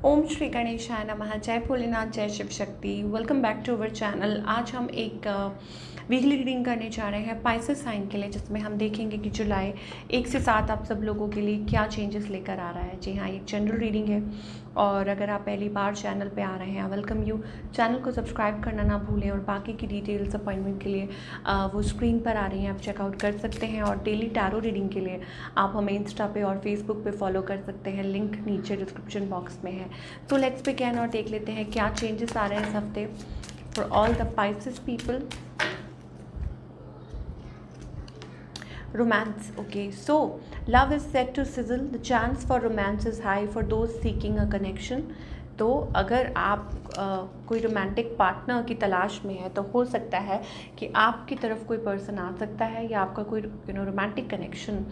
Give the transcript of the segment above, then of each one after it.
ओम श्री गणेशाय नमः। जय भोलेनाथ, जय Shiv Shakti. Welcome back to our channel. आज हम एक वीकली रीडिंग करने जा रहे हैं पाइसेस साइन के लिए, जिसमें हम देखेंगे कि जुलाई 1 से 7 आप सब लोगों के लिए क्या चेंजेस लेकर आ रहा है। जी हाँ, एक जनरल रीडिंग है और अगर आप पहली बार चैनल पे आ रहे हैं, वेलकम यू। चैनल को सब्सक्राइब करना ना भूलें और बाकी की डिटेल्स अपॉइंटमेंट के लिए वो स्क्रीन पर आ रही हैं, आप चेकआउट कर सकते हैं। और डेली टैरो रीडिंग के लिए आप हमें इंस्टा पे और फेसबुक पे फॉलो कर सकते हैं, लिंक नीचे डिस्क्रिप्शन बॉक्स में है। तो लेट्स बिगिन और देख लेते हैं क्या चेंजेस आ रहे हैं इस हफ्ते for all the Pisces people. Romance. Okay, so love is set to sizzle. The chance for romance is high for those seeking a connection. तो अगर आप कोई रोमांटिक पार्टनर की तलाश में है तो हो सकता है कि आपकी तरफ कोई पर्सन आ सकता है या आपका कोई रोमांटिक कनेक्शन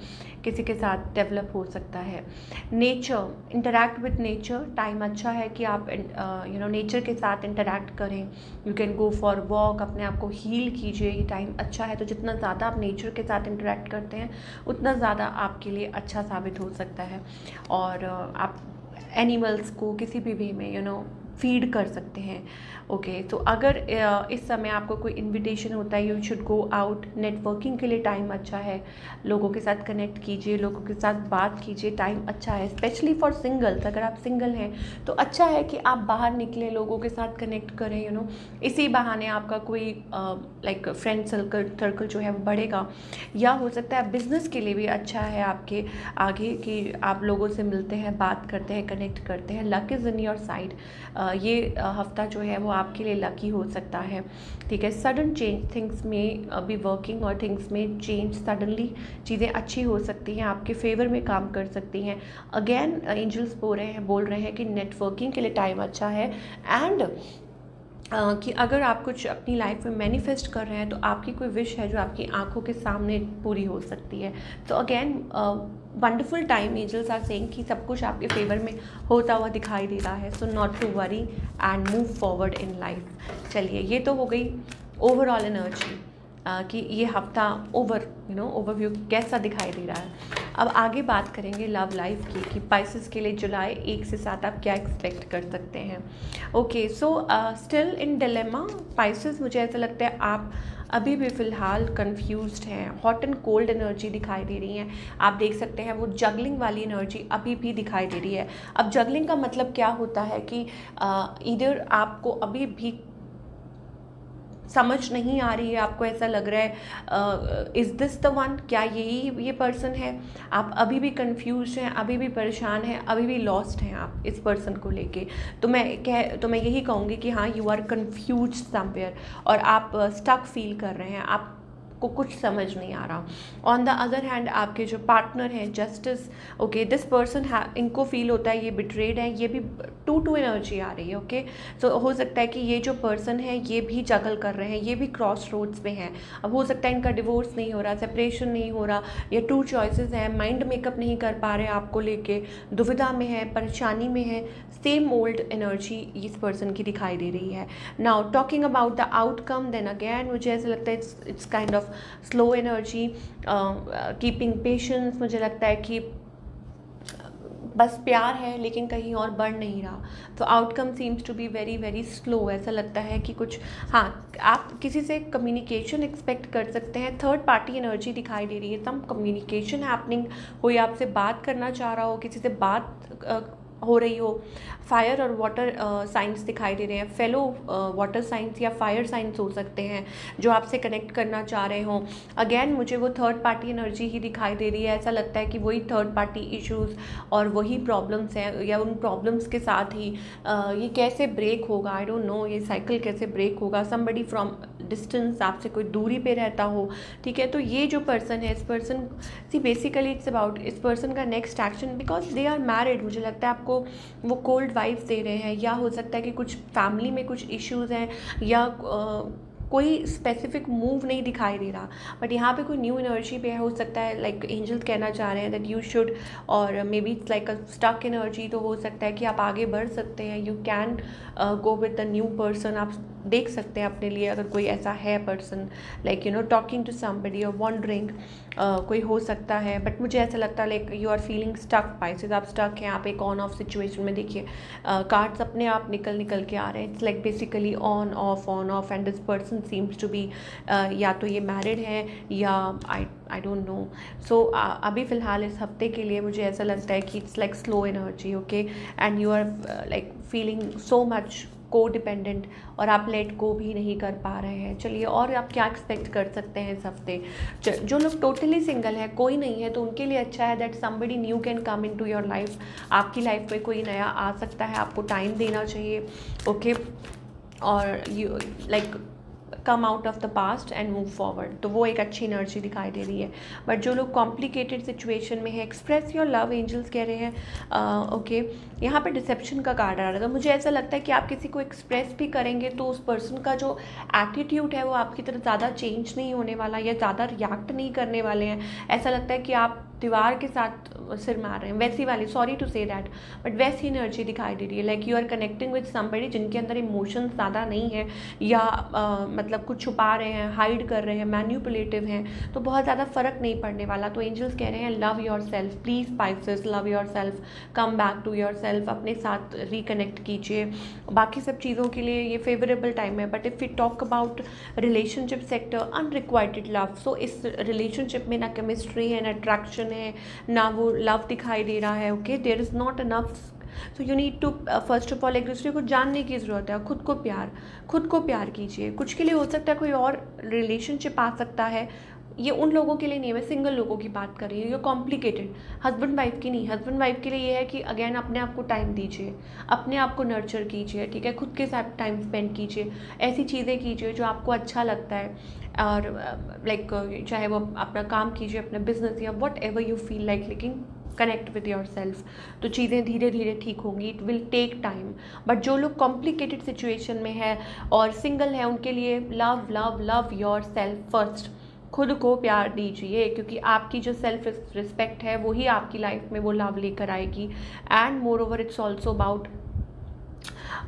किसी के साथ डेवलप हो सकता है। Nature, interact with nature. Time अच्छा है कि आप नेचर के साथ इंटरैक्ट करें। You can go for walk, अपने आप को हील कीजिए। ये टाइम अच्छा है, तो जितना ज़्यादा आप नेचर के साथ इंटरैक्ट करते हैं उतना ज़्यादा आपके लिए अच्छा साबित हो सकता है। और आप एनिमल्स को किसी भी वे में फीड कर सकते हैं। ओके, तो अगर इस समय आपको कोई इनविटेशन होता है, you should go out. Networking के लिए टाइम अच्छा है, लोगों के साथ कनेक्ट कीजिए, लोगों के साथ बात कीजिए। टाइम अच्छा है स्पेशली फॉर सिंगल्स। अगर आप सिंगल हैं तो अच्छा है कि आप बाहर निकलें, लोगों के साथ कनेक्ट करें। इसी बहाने आपका कोई लाइक फ्रेंड सर्कल जो है वो बढ़ेगा। या हो सकता है बिजनेस के लिए भी अच्छा है आपके आगे कि आप लोगों से मिलते हैं, बात करते हैं, कनेक्ट करते हैं। Luck is in your side. ये हफ्ता जो है वो आपके लिए लकी हो सकता है। ठीक है, सडन चेंज थिंग्स में बी वर्किंग और थिंग्स में चेंज सडनली चीज़ें अच्छी हो सकती हैं, आपके फेवर में काम कर सकती हैं। अगेन एंजल्स बोल रहे हैं कि नेटवर्किंग के लिए टाइम अच्छा है। एंड कि अगर आप कुछ अपनी लाइफ में मैनिफेस्ट कर रहे हैं तो आपकी कोई विश है जो आपकी आंखों के सामने पूरी हो सकती है। तो again wonderful time, angels are saying कि सब कुछ आपके फेवर में होता हुआ दिखाई दे रहा है। So not to worry and move forward in life. चलिए, ये तो हो गई ओवरऑल एनर्जी कि ये हफ्ता ओवरव्यू कैसा दिखाई दे रहा है। अब आगे बात करेंगे लव लाइफ की कि पाइसेस के लिए जुलाई 1 से 7 आप क्या एक्सपेक्ट कर सकते हैं। Okay, so still in dilemma Pisces. मुझे ऐसा लगता है आप अभी भी फ़िलहाल कंफ्यूज्ड हैं। हॉट एंड कोल्ड एनर्जी दिखाई दे रही हैं। आप देख सकते हैं वो जगलिंग वाली एनर्जी अभी भी दिखाई दे रही है। अब जगलिंग का मतलब क्या होता है कि इधर आपको अभी भी समझ नहीं आ रही है, आपको ऐसा लग रहा है इज़ दिस द वन, क्या यही ये पर्सन है। आप अभी भी कंफ्यूज हैं, अभी भी परेशान हैं, अभी भी लॉस्ट हैं आप इस पर्सन को लेके। तो मैं यही कहूँगी कि हाँ, यू आर कंफ्यूज समवेयर और आप स्टक फील कर रहे हैं, आप को कुछ समझ नहीं आ रहा। ऑन द अदर हैंड आपके जो पार्टनर हैं जस्टिस, ओके, दिस पर्सन इनको फील होता है ये बिट्रेड है। ये भी 2-2 एनर्जी आ रही है। ओके, सो हो सकता है कि ये जो पर्सन है ये भी जगल कर रहे हैं, ये भी क्रॉस रोड्स पे हैं। अब हो सकता है इनका डिवोर्स नहीं हो रहा, सेपरेशन नहीं हो रहा, या 2 चॉइसेस हैं, माइंड मेकअप नहीं कर पा रहे आपको लेके, दुविधा में है, परेशानी में है। सेम ओल्ड एनर्जी इस पर्सन की दिखाई दे रही है। Now talking about the outcome, then again मुझे ऐसा लगता है it's kind of slow energy, keeping patience. मुझे लगता है कि बस प्यार है लेकिन कहीं और बढ़ नहीं रहा। तो outcome seems to be very very slow. ऐसा लगता है कि कुछ, हाँ, आप किसी से कम्युनिकेशन एक्सपेक्ट कर सकते हैं। थर्ड पार्टी एनर्जी दिखाई दे रही है। सम कम्युनिकेशन हैपनिंग, कोई आपसे बात करना चाह रहा हो, किसी से बात हो रही हो। फायर और वाटर साइंस दिखाई दे रहे हैं। फेलो वाटर साइंस या फायर साइंस हो सकते हैं जो आपसे कनेक्ट करना चाह रहे हों। अगेन मुझे वो थर्ड पार्टी एनर्जी ही दिखाई दे रही है। ऐसा लगता है कि वही थर्ड पार्टी इश्यूज़ और वही प्रॉब्लम्स हैं, या उन प्रॉब्लम्स के साथ ही ये कैसे ब्रेक होगा, आई डोंट नो, ये साइकिल कैसे ब्रेक होगा। समबडी फ्रॉम डिस्टेंस, आपसे कोई दूरी पे रहता हो। ठीक है, तो ये जो पर्सन है, इस person see basically it's about इस पर्सन का next action, because they are married. मुझे लगता है आपको वो कोल्ड वाइब्स दे रहे हैं, या हो सकता है कि कुछ फैमिली में कुछ इश्यूज़ हैं, या कोई स्पेसिफिक मूव नहीं दिखाई दे रहा, बट यहाँ पे कोई न्यू एनर्जी पे हो सकता है, लाइक एंजल्स कहना चाह रहे हैं दैट यू शुड, और maybe it's like a stuck energy, तो हो सकता है कि आप आगे बढ़ सकते हैं, you can go with the new person. आप देख सकते हैं अपने लिए, अगर कोई ऐसा है person, like talking to somebody और वॉन्डरिंग, कोई हो सकता है, बट मुझे ऐसा लगता है like you are feeling stuck Pisces, आप स्टक हैं, आप एक ऑन ऑफ सिचुएशन में। देखिए कार्ड्स अपने आप निकल के आ रहे हैं, it's like basically on off and this person seems to be, या तो ये मैरिड है या आई डोंट नो। सो अभी फ़िलहाल इस हफ्ते के लिए मुझे ऐसा लगता है कि it's like slow energy, okay, and you are like feeling so much codependent, और आप लेट गो भी नहीं कर पा रहे हैं। चलिए, और आप क्या एक्सपेक्ट कर सकते हैं इस हफ्ते? जो लोग टोटली सिंगल है, कोई नहीं है, तो उनके लिए अच्छा है that somebody new can come into your life. आपकी लाइफ में कोई नया आ सकता है, आपको टाइम देना चाहिए, ओके, और you like come out of the past and move forward, तो वो एक अच्छी एनर्जी दिखाई दे रही है। बट जो लोग कॉम्प्लिकेटेड सिचुएशन में है, एक्सप्रेस योर लव, एंजल्स कह रहे हैं, ओके। यहाँ पे डिसेप्शन का कार्ड आ रहा था, मुझे ऐसा लगता है कि आप किसी को एक्सप्रेस भी करेंगे तो उस पर्सन का जो एटीट्यूड है वो आपकी तरफ ज़्यादा चेंज नहीं होने वाला, या ज़्यादा रिएक्ट नहीं करने वाले हैं। ऐसा लगता है कि आप दीवार के साथ सिर मार रहे हैं, वैसी वाली, sorry to say that, but वैसी एनर्जी दिखाई दे रही है, like you are connecting with somebody जिनके अंदर इमोशंस ज़्यादा नहीं है, या मतलब कुछ छुपा रहे हैं, हाइड कर रहे हैं, मैन्युपुलेटिव हैं, तो बहुत ज़्यादा फ़र्क नहीं पड़ने वाला। तो एंजल्स कह रहे हैं love yourself, please Pisces, love yourself, come back to yourself, अपने साथ रिकनेक्ट कीजिए। बाकी सब चीज़ों के लिए ये फेवरेबल टाइम है। But if we talk about relationship sector, unrequited love, so इस रिलेशनशिप में ना केमिस्ट्री है, ना अट्रैक्शन है, ना वो लव दिखाई दे रहा है, okay, there is not enough. So you need to first of all एक दूसरे को जानने की ज़रूरत है, खुद को प्यार कीजिए। कुछ के लिए हो सकता है कोई और रिलेशनशिप आ सकता है, ये उन लोगों के लिए नहीं है, मैं सिंगल लोगों की बात कर रही हूँ, ये कॉम्प्लिकेटेड, हस्बैंड वाइफ की नहीं। हस्बैंड वाइफ के लिए ये है कि अगेन अपने आप को टाइम दीजिए, अपने आप को नर्चर कीजिए, ठीक है, खुद के साथ टाइम स्पेंड कीजिए, ऐसी चीज़ें कीजिए जो आपको अच्छा लगता है, और लाइक चाहे वो अपना काम कीजिए, अपना बिजनेस, या whatever you feel like, लेकिन कनेक्ट विद योर सेल्फ, तो चीज़ें धीरे धीरे ठीक होंगी, it will take time. But जो लोग कॉम्प्लिकेटेड सिचुएशन में है और सिंगल है, उनके लिए love love love your self first, खुद को प्यार दीजिए, क्योंकि आपकी जो सेल्फ रिस्पेक्ट है वही आपकी लाइफ में वो लव लेकर आएगी। And more over it's also about,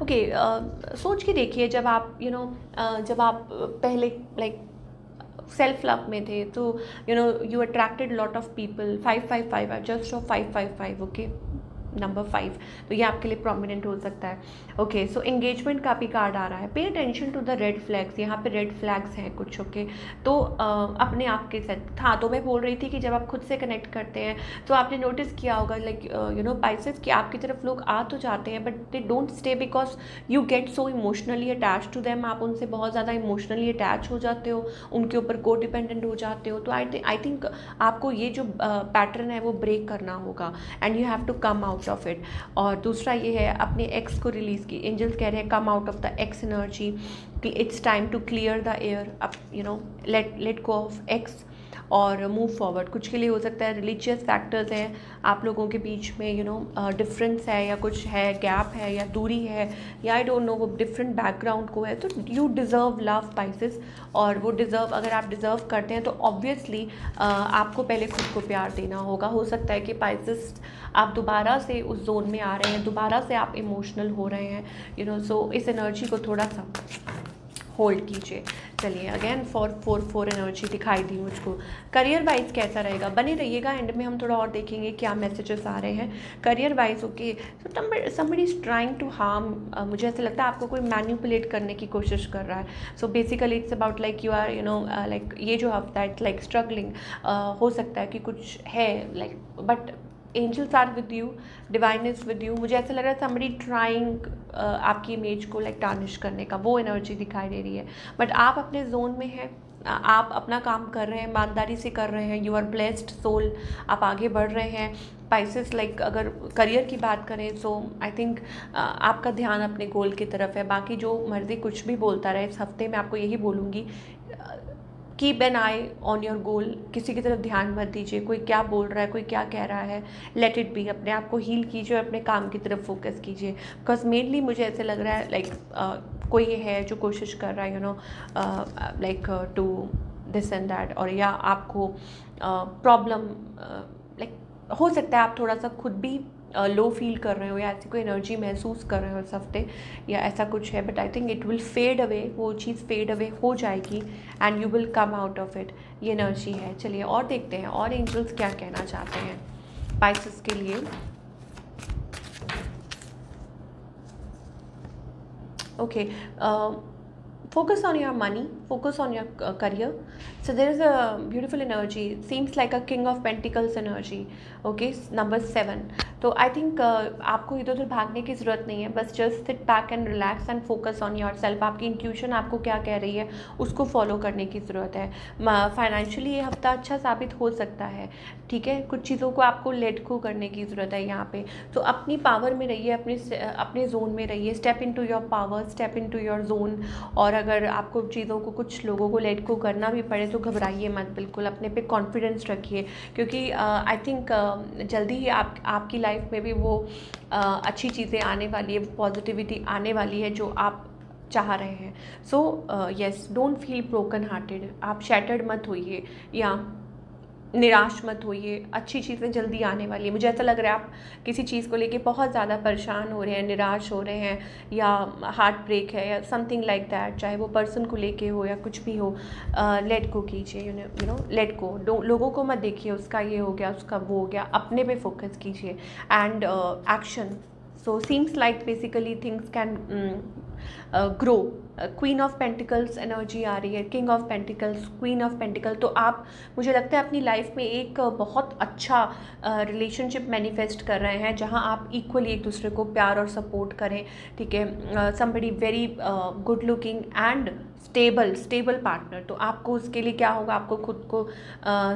okay, सोच के देखिए, जब आप जब आप पहले लाइक सेल्फ लव में थे, तो you attracted lot of people. 555 I just of 555, okay, number 5, तो ये आपके लिए प्रोमिनेंट हो सकता है, ओके। सो एंगेजमेंट का भी कार्ड आ रहा है, pay attention to the red flags, यहाँ पे रेड फ्लैग्स हैं कुछ, ओके, तो अपने आप के साथ था। तो मैं बोल रही थी कि जब आप खुद से कनेक्ट करते हैं तो आपने नोटिस किया होगा, लाइक पाइसेस, कि आपकी तरफ लोग आ तो जाते हैं, but they don't stay, because you get so emotionally attach to them, आप उनसे बहुत ज़्यादा इमोशनली अटैच हो जाते हो, उनके ऊपर को डिपेंडेंट हो जाते हो। तो आई थिंक आपको ये जो पैटर्न है वो ब्रेक करना होगा, and you have to come out of it. और दूसरा ये है अपने एक्स को रिलीज़ की, एंजल्स कह रहे हैं come out of the ex energy, कि it's time to clear the air, up let go of ex और मूव फॉरवर्ड। कुछ के लिए हो सकता है रिलीजियस फैक्टर्स हैं आप लोगों के बीच में, डिफरेंस है, या कुछ है, गैप है, या दूरी है, या आई डोंट नो, वो डिफरेंट बैकग्राउंड को है। तो यू डिज़र्व लव स्पाइसेस, और वो डिज़र्व, अगर आप डिज़र्व करते हैं तो ऑब्वियसली आपको पहले खुद को प्यार देना होगा। हो सकता है कि स्पाइसेस आप दोबारा से उस जोन में आ रहे हैं, दोबारा से आप इमोशनल हो रहे हैं, सो इस एनर्जी को थोड़ा सा होल्ड कीजिए। चलिए, अगेन 4 एनर्जी दिखाई दी मुझको। करियर वाइज कैसा रहेगा, बने रहिएगा, एंड में हम थोड़ा और देखेंगे क्या मैसेजेस आ रहे हैं career wise, okay. So somebody is trying to harm, मुझे ऐसा लगता है आपको कोई मैन्युपुलेट करने की कोशिश कर रहा है। So basically it's about like you are like ये जो हफ्ता है इट्स लाइक स्ट्रगलिंग, हो सकता है कि कुछ है like, but angels are with you, divine is with you. मुझे ऐसा लग रहा है समबडी ट्राइंग आपकी इमेज को लाइक टार्निश करने का, वो एनर्जी दिखाई दे रही है। बट आप अपने जोन में हैं, आप अपना काम कर रहे हैं, ईमानदारी से कर रहे हैं, यू आर ब्लेस्ड सोल, आप आगे बढ़ रहे हैं। स्पाइसेस लाइक अगर करियर की बात करें, सो आई थिंक आपका ध्यान अपने गोल की तरफ है। बाकी जो मर्जी कुछ भी बोलता रहे, इस हफ्ते में आपको यही बोलूँगी, keep an I on your goal, किसी की तरफ ध्यान मत दीजिए, कोई क्या बोल रहा है, कोई क्या कह रहा है, लेट इट बी, अपने आप को हील कीजिए और अपने काम की तरफ फोकस कीजिए। बिकॉज मेनली मुझे ऐसे लग रहा है लाइक कोई है जो कोशिश कर रहा है you know like to this and that, और या आपको प्रॉब्लम लाइक हो सकता है आप थोड़ा सा खुद भी लो फील कर रहे हो या ऐसी कोई एनर्जी महसूस कर रहे हो इस हफ्ते या ऐसा कुछ है, but I think it will fade away, वो चीज़ फेड अवे हो जाएगी and you will come out of it, ये एनर्जी है। चलिए और देखते हैं और एंजल्स क्या कहना चाहते हैं पाइसेस के लिए। Okay, focus on your money, focus on your career. So there is a beautiful energy, seems like a king of pentacles energy. Okay, number 7. तो आई थिंक आपको इधर उधर भागने की ज़रूरत नहीं है, बस just sit back and relax and focus on your self. आपकी इंट्यूशन आपको क्या कह रही है उसको फॉलो करने की ज़रूरत है। फाइनेंशियली ये हफ्ता अच्छा साबित हो सकता है, ठीक है। कुछ चीज़ों को आपको लेट गो करने की ज़रूरत है यहाँ पे, तो अपनी पावर में रहिए, अपने जोन में रहिए, step into your power, step into your zone. और अगर आपको चीज़ों को, कुछ लोगों को लेट गो करना भी पड़े तो घबराइए मत, बिल्कुल अपने पे कॉन्फिडेंस रखिए, क्योंकि आई थिंक जल्दी ही आपकी लाइफ में भी वो अच्छी चीज़ें आने वाली है, पॉजिटिविटी आने वाली है जो आप चाह रहे हैं। So yes, don't feel broken hearted, आप शैटर्ड मत होइए या निराश मत होइए, अच्छी चीज़ें जल्दी आने वाली है। मुझे ऐसा लग रहा है आप किसी चीज़ को लेके बहुत ज़्यादा परेशान हो रहे हैं, निराश हो रहे हैं, या हार्ट ब्रेक है या समथिंग लाइक दैट, चाहे वो पर्सन को लेके हो या कुछ भी हो। लेट गो कीजिए, यू नो लेट गो। लोगों को मत देखिए, उसका ये हो गया, उसका वो हो गया, अपने पे फोकस कीजिए and action. So seems like basically things can grow. Queen of pentacles energy आ रही है, king of pentacles, queen of pentacle. तो आप, मुझे लगता है अपनी लाइफ में एक बहुत अच्छा रिलेशनशिप मैनिफेस्ट कर रहे हैं जहां आप इक्वली एक दूसरे को प्यार और सपोर्ट करें, ठीक है। Somebody very good looking and stable partner. तो आपको उसके लिए क्या होगा, आपको खुद को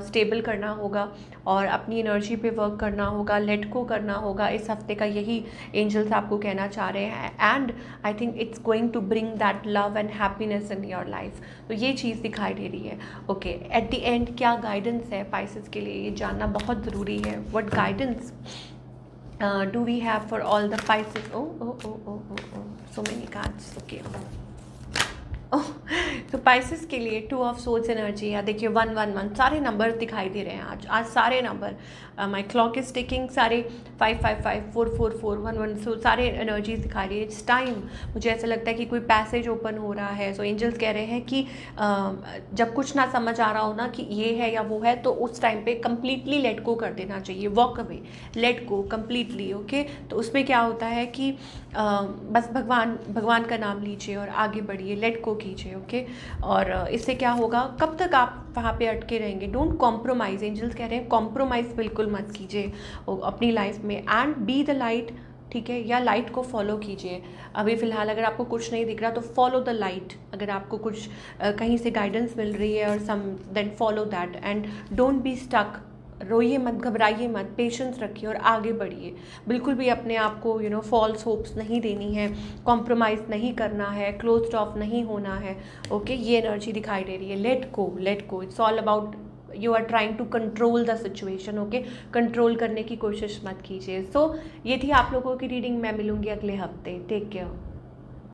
स्टेबल करना होगा और अपनी एनर्जी पे वर्क करना होगा, लेट को करना होगा। इस हफ्ते का यही एंजल्स आपको कहना चाह रहे हैं and I think it's going to bring that love and happiness in your life. तो ये चीज़ दिखाई दे रही है। ओके, एट द एंड क्या गाइडेंस है पाइसेस के लिए, ये जानना बहुत ज़रूरी है। What guidance do we have for all the Pisces? So many cards. Okay, तो पाइसेस के लिए 2 ऑफ सोर्ड्स एनर्जी है। देखिए 111 सारे नंबर दिखाई दे रहे हैं आज सारे number, my clock is ticking, सारे 555 444 11, सो सारे एनर्जीज दिखा रही है। इट्स टाइम, मुझे ऐसा लगता है कि कोई पैसेज ओपन हो रहा है। सो एंजल्स कह रहे हैं कि जब कुछ ना समझ आ रहा हो ना कि ये है या वो है, तो उस टाइम पे कम्प्लीटली लेट गो कर देना चाहिए, walk away, let go completely. Okay, तो उसमें क्या होता है कि बस भगवान का नाम लीजिए और आगे बढ़िए, लेट गो कीजिए। ओके, और इससे क्या होगा, कब तक आप वहाँ पे अटके रहेंगे? डोंट कॉम्प्रोमाइज़, एंजल्स कह रहे हैं कॉम्प्रोमाइज़ बिल्कुल मत कीजिए अपनी लाइफ में एंड बी द लाइट, ठीक है, या लाइट को फॉलो कीजिए। अभी फ़िलहाल अगर आपको कुछ नहीं दिख रहा तो फॉलो द लाइट। अगर आपको कुछ कहीं से गाइडेंस मिल रही है और some, then follow that and don't be stuck. रोइए मत, घबराइए मत, पेशेंस रखिए और आगे बढ़िए। बिल्कुल भी अपने आप को यू नो फॉल्स होप्स नहीं देनी है, कॉम्प्रोमाइज़ नहीं करना है, क्लोज्ड ऑफ नहीं होना है। ओके, ये एनर्जी दिखाई दे रही है। Let go, it's all about you are trying to control the situation. Okay, control करने की कोशिश मत कीजिए। सो ये थी आप लोगों की रीडिंग। मैं मिलूंगी अगले हफ्ते। Take care.